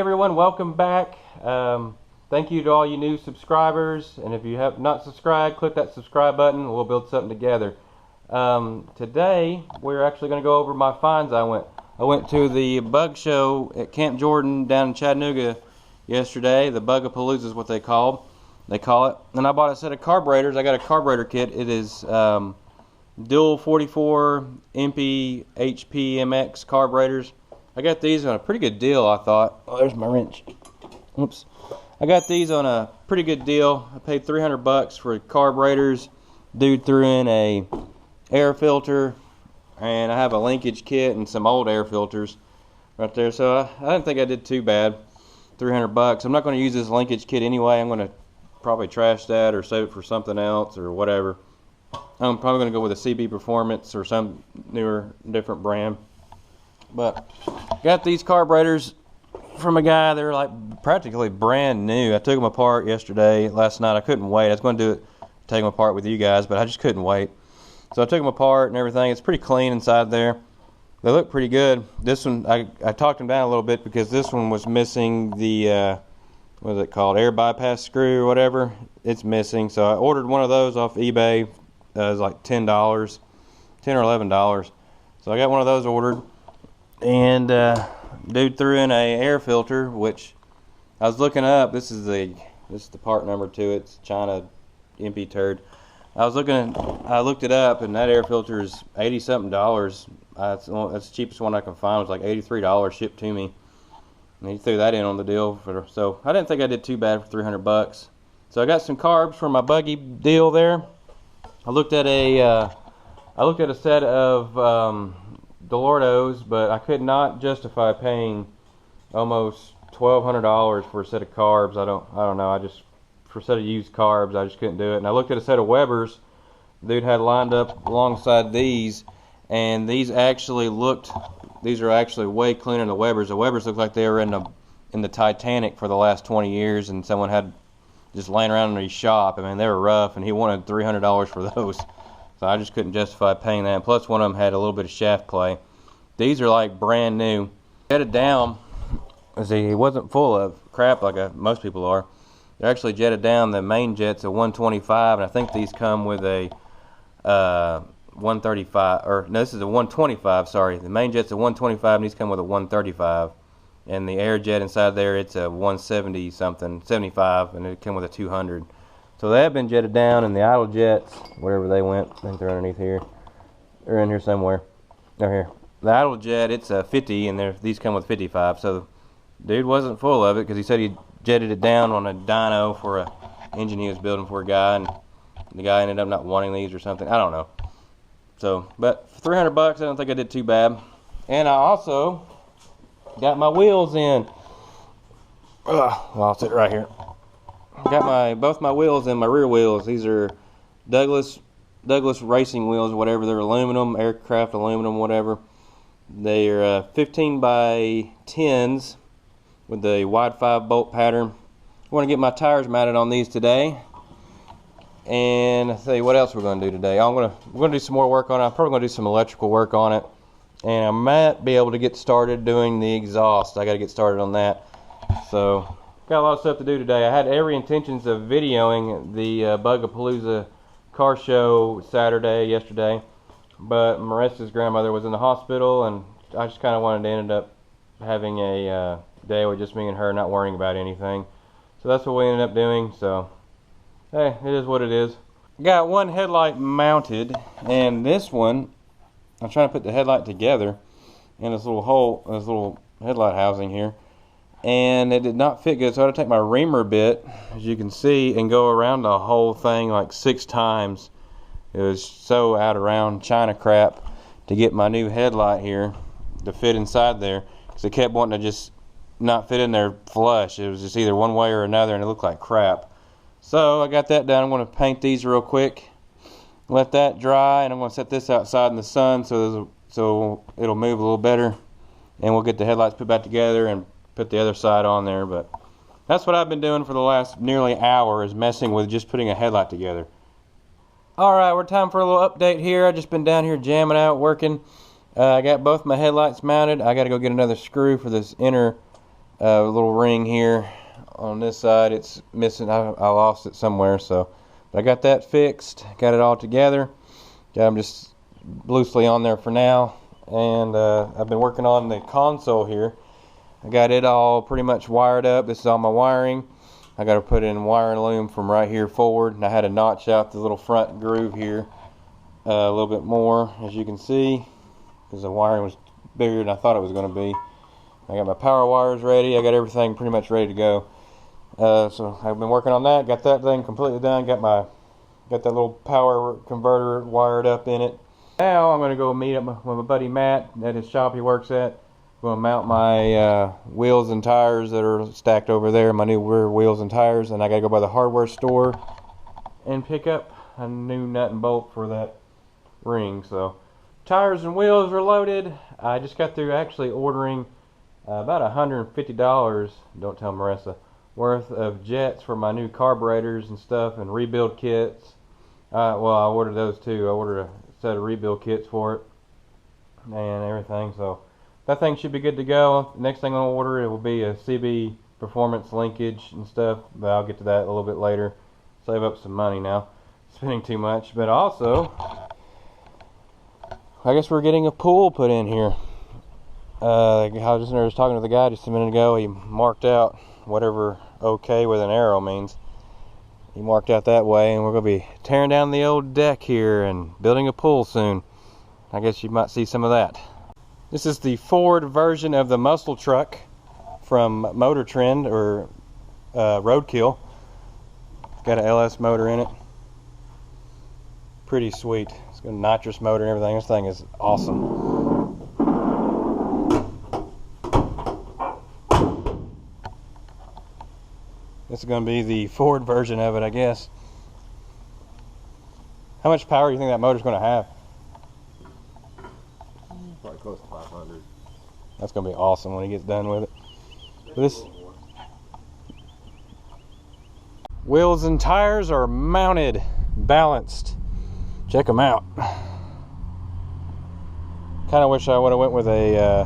Everyone, welcome back. Thank you to all you new subscribers, and if you have not subscribed, click that subscribe button and we'll build something together. Today we're actually going to go over my finds. I went to the bug show at Camp Jordan down in Chattanooga yesterday. The Bugapalooza is what they call it, and I bought a set of carburetors. I got a carburetor kit. It is dual 44 MP HP MX carburetors. I got these on a pretty good deal, I thought. Oh, there's my wrench. Oops. I got these on a pretty good deal. I paid $300 for carburetors. Dude threw in a air filter, and I have a linkage kit and some old air filters right there. So I didn't think I did too bad. $300. I'm not going to use this linkage kit anyway. I'm going to probably trash that or save it for something else or whatever. I'm probably going to go with a CB Performance or some newer, different brand. But got these carburetors from a guy. They're like practically brand new. I took them apart last night. I couldn't wait. I was going to do it, take them apart with you guys, but I just couldn't wait. So I took them apart and everything. It's pretty clean inside there. They look pretty good. This one, I talked them down a little bit because this one was missing the, what is it called, air bypass screw or whatever. It's missing. So I ordered one of those off eBay. It was like $10 or $11. So I got one of those ordered. And dude threw in a air filter, which I was looking up. This is the part number to it. It's China MP turd. I looked it up, and that air filter is $80-something. That's the cheapest one I can find. It was like $83 shipped to me. And he threw that in on the deal. So I didn't think I did too bad for $300. So I got some carbs for my buggy deal there. I looked at a set of Delortos, but I could not justify paying almost $1,200 for a set of carbs. I don't know. For a set of used carbs, I just couldn't do it. And I looked at a set of Webers. The dude had lined up alongside these, and these are actually way cleaner than the Webers. The Webers look like they were in the Titanic for the last 20 years, and someone had just laying around in his shop. I mean, they were rough, and he wanted $300 for those. So I just couldn't justify paying that. Plus, one of them had a little bit of shaft play. These are like brand new. Jetted down. See, he wasn't full of crap like most people are. They're actually jetted down. The main jet's a 125, and I think these come with a 135. Or no, this is a 125. Sorry, the main jet's a 125, and these come with a 135. And the air jet inside there, it's a 170 something, 75, and it come with a 200. So they have been jetted down, and the idle jets, wherever they went, I think they're underneath here. They're in here somewhere. They're here. The idle jet, it's a 50, and these come with 55. So the dude wasn't full of it because he said he jetted it down on a dyno for an engine he was building for a guy, and the guy ended up not wanting these or something. I don't know. So, but for $300, I don't think I did too bad. And I also got my wheels in. Lost it right here. Got both my wheels and my rear wheels. These are Douglas racing wheels, whatever. They're aluminum, aircraft aluminum, whatever. They are 15 by 10s with the wide 5 bolt pattern. I want to get my tires mounted on these today. And I'll tell you what else we're going to do today. We're going to do some more work on it. I'm probably going to do some electrical work on it. And I might be able to get started doing the exhaust. I got to get started on that. So got a lot of stuff to do today. I had every intentions of videoing the Bugapalooza car show yesterday, but Marissa's grandmother was in the hospital, and I just kind of wanted to end up having a day with just me and her, not worrying about anything. So that's what we ended up doing. So hey, it is what it is. Got one headlight mounted, and this one, I'm trying to put the headlight together in this little headlight housing here. And it did not fit good, so I had to take my reamer bit, as you can see, and go around the whole thing like 6 times. It was so out around China crap to get my new headlight here to fit inside there, because it kept wanting to just not fit in there flush. It was just either one way or another, and it looked like crap. So I got that done. I'm going to paint these real quick, let that dry, and I'm going to set this outside in the sun so it'll move a little better, and we'll get the headlights put back together and put the other side on there. But that's what I've been doing for the last nearly hour, is messing with just putting a headlight together. Alright, we're time for a little update here. I've just been down here jamming out, working. I got both my headlights mounted. I got to go get another screw for this inner A little ring here on this side. It's missing. I lost it somewhere, so I got that fixed. Got it all together. Got them just loosely on there for now. And I've been working on the console here. I got it all pretty much wired up. This is all my wiring. I got to put in wire and loom from right here forward, and I had to notch out the little front groove here a little bit more, as you can see, because the wiring was bigger than I thought it was going to be. I got my power wires ready. I got everything pretty much ready to go. So I've been working on that. Got that thing completely done. Got that little power converter wired up in it. Now I'm going to go meet up with my buddy Matt at his shop he works at. I'm going to mount my wheels and tires that are stacked over there, my new rear wheels and tires, and I got to go by the hardware store and pick up a new nut and bolt for that ring. So tires and wheels are loaded. I just got through actually ordering about $150, don't tell Marissa, worth of jets for my new carburetors and stuff, and rebuild kits. Well, I ordered those too. I ordered a set of rebuild kits for it and everything, so that thing should be good to go. Next thing I'll order, it will be a CB performance linkage and stuff, but I'll get to that a little bit later. Save up some money now, spending too much. But also, I guess we're getting a pool put in here. I was talking to the guy just a minute ago. He marked out whatever OK with an arrow means. He marked out that way, and we're going to be tearing down the old deck here and building a pool soon. I guess you might see some of that. This is the Ford version of the muscle truck from Motor Trend, or Roadkill. It's got an LS motor in it. Pretty sweet. It's got a nitrous motor and everything. This thing is awesome. This is going to be the Ford version of it, I guess. How much power do you think that motor's going to have? Probably close to 500. That's going to be awesome when he gets done with it. This wheels and tires are mounted, balanced. Check them out. Kind of wish I would have went with a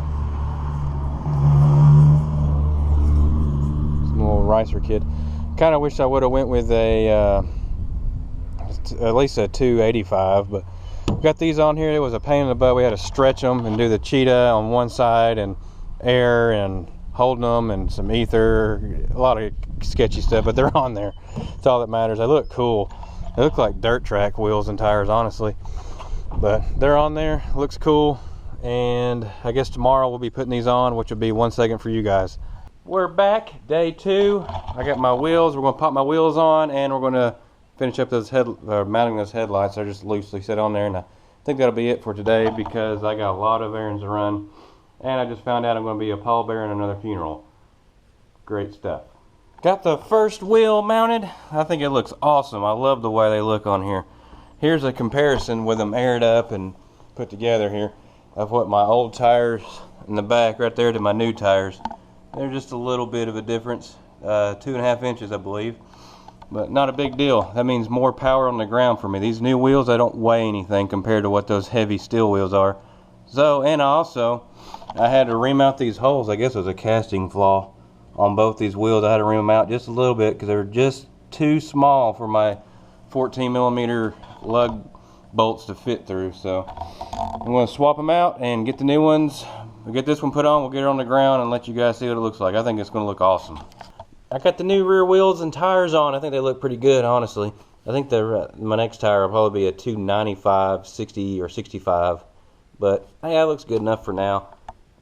some little ricer kid. Kind of wish I would have went with a at least a 285, but got these on here. It was a pain in the butt. We had to stretch them and do the cheetah on one side and air and holding them and some ether, a lot of sketchy stuff, but they're on there. That's all that matters. They look cool. They look like dirt track wheels and tires, honestly, but they're on there. Looks cool. And I guess tomorrow we'll be putting these on, which will be 1 second for you guys. We're back, day 2. I got my wheels. We're going to pop my wheels on, and we're going to finish up those mounting those headlights. They're just loosely set on there, and I think that'll be it for today because I got a lot of errands to run, and I just found out I'm going to be a pallbearer in another funeral. Great stuff. Got the first wheel mounted. I think it looks awesome. I love the way they look on here. Here's a comparison with them aired up and put together here of what my old tires in the back right there to my new tires. They're just a little bit of a difference, 2.5 inches I believe. But not a big deal. That means more power on the ground for me. These new wheels, they don't weigh anything compared to what those heavy steel wheels are. So, and also, I had to remount these holes. I guess it was a casting flaw on both these wheels. I had to remount just a little bit because they were just too small for my 14mm lug bolts to fit through. So, I'm going to swap them out and get the new ones. We'll get this one put on. We'll get it on the ground and let you guys see what it looks like. I think it's going to look awesome. I got the new rear wheels and tires on. I think they look pretty good, honestly. I think my next tire will probably be a 295, 60, or 65. But hey, that looks good enough for now.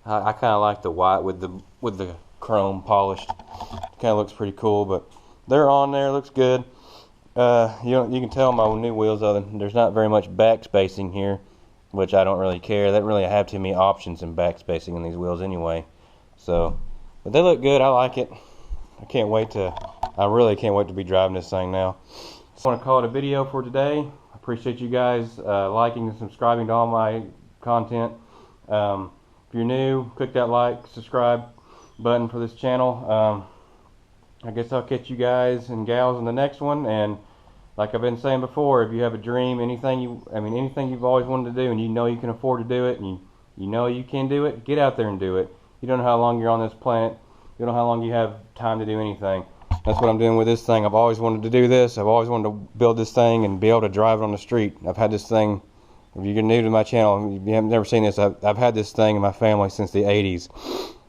I kind of like the white with the chrome polished. Kind of looks pretty cool. But they're on there. Looks good. You can tell my new wheels. There's not very much back spacing here, which I don't really care. They don't really have too many options in back spacing in these wheels anyway. So, but they look good. I like it. I really can't wait to be driving this thing now. I want to call it a video for today. I appreciate you guys liking and subscribing to all my content. If you're new, click that like, subscribe button for this channel. I guess I'll catch you guys and gals in the next one. And like I've been saying before, if you have a dream, anything you've always wanted to do, and you know you can afford to do it, and you know you can do it, get out there and do it. You don't know how long you're on this planet. You don't know how long you have time to do anything. That's what I'm doing with this thing. I've always wanted to do this. I've always wanted to build this thing and be able to drive it on the street. I've had this thing, if you're new to my channel, if you haven't never seen this, I've had this thing in my family since the 80s.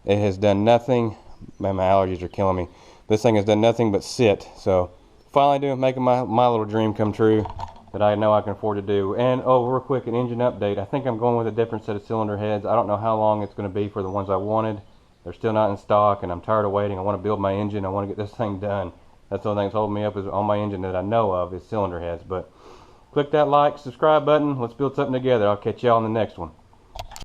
It has done nothing. Man, my allergies are killing me. This thing has done nothing but sit. So finally making my little dream come true that I know I can afford to do. And oh, real quick, an engine update. I think I'm going with a different set of cylinder heads. I don't know how long it's going to be for the ones I wanted. They're still not in stock, and I'm tired of waiting. I want to build my engine. I want to get this thing done. That's the only thing that's holding me up is on my engine that I know of is cylinder heads. But click that like, subscribe button. Let's build something together. I'll catch y'all on the next one.